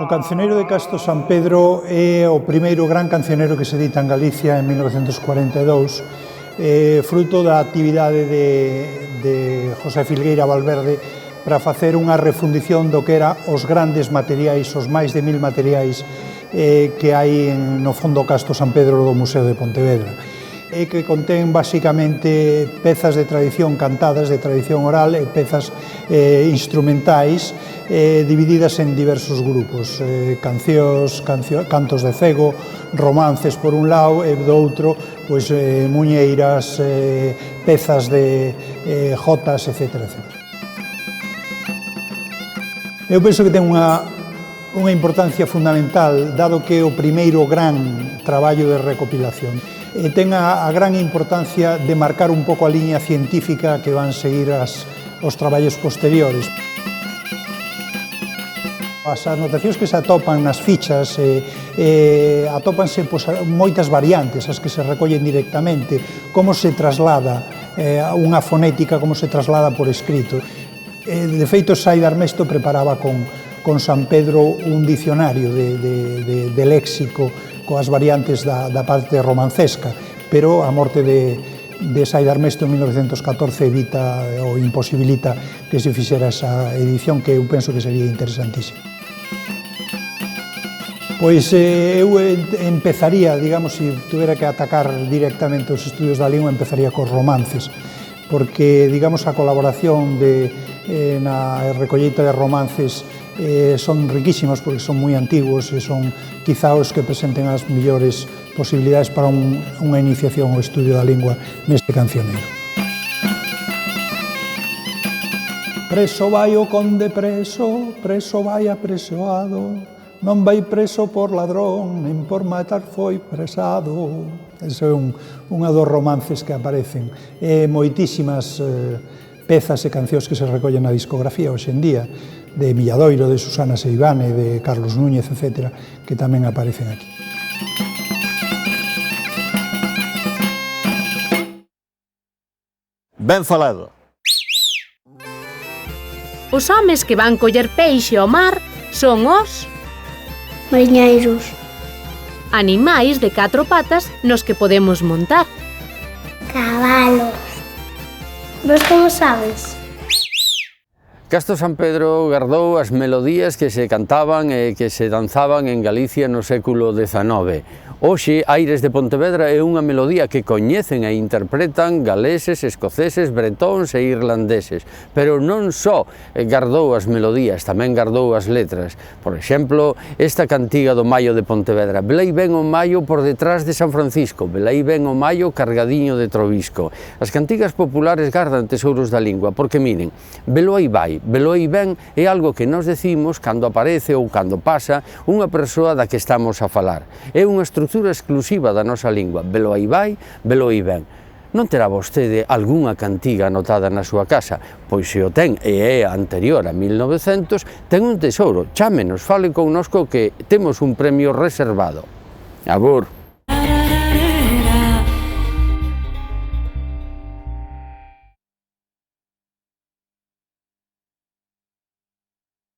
O cancioneiro de Castro San Pedro é o primeiro gran cancioneiro que se edita en Galicia en 1942, fruto da actividade de José Filgueira Valverde para facer unha refundición do que era os grandes materiais, os máis de 1000 materiais que hai no fondo Castro San Pedro do Museo de Pontevedra, e que contén basicamente pezas de tradición cantadas, de tradición oral, e pezas instrumentais divididas en diversos grupos, cancións, cantos de cego, romances por un lado, e do outro, pois, muñeiras, pezas de jotas, etc. Eu penso que ten unha importancia fundamental, dado que é o primeiro gran traballo de recopilación. Ten a gran importancia de marcar un pouco a liña científica que van seguir os traballos posteriores. As anotacións que se atopan nas fichas atópanse moitas variantes, as que se recollen directamente, como se traslada unha fonética, como se traslada por escrito. De feito, Sai d'Armesto preparaba con San Pedro un dicionario de léxico coas variantes da parte romancesca, pero a morte de Sai d'Armesto en 1914 evita ou imposibilita que se fixera esa edición, que eu penso que sería interesantísima. Pois eu empezaría, digamos, se tuvera que atacar directamente os estudios da lingua, empezaría cos romances, porque, digamos, a colaboración na recolleita de romances son riquísimos porque son moi antigos e son quizá os que presenten as millores posibilidades para unha iniciación ao estudio da lingua neste cancioneiro. Preso vai o conde preso, preso vai apresoado, non vai preso por ladrón, nin por matar foi presado. Ese é unha dos romances que aparecen. Moitísimas pezas e cancións que se recollen na discografía hoxe en día, de Milladoiro, de Susana Seivane, de Carlos Núñez, etc., que tamén aparecen aquí. Ben falado. Os homes que van coller peixe ao mar son os mariñeiros. Animais de 4 patas nos que podemos montar. Cabalos. Vos como sabes? Castro San Pedro gardou as melodías que se cantaban e que se danzaban en Galicia no século XIX. Hoxe, Aires de Pontevedra é unha melodía que coñecen e interpretan galeses, escoceses, bretóns e irlandeses. Pero non só gardou as melodías, tamén gardou as letras. Por exemplo, esta cantiga do Maio de Pontevedra. Velei ben o Maio por detrás de San Francisco, velei ben o Maio cargadiño de trovisco. As cantigas populares gardan tesouros da lingua, porque miren, velo aí vai, velo aí ben é algo que nos decimos cando aparece ou cando pasa unha persoa da que estamos a falar. É unha estrutura exclusiva da nosa lingua, velo aí vai, velo aí ben. Non terá vostede algunha cantiga anotada na súa casa? Pois se o ten e é anterior a 1900, ten un tesouro, chámenos, fale connosco que temos un premio reservado. Abur.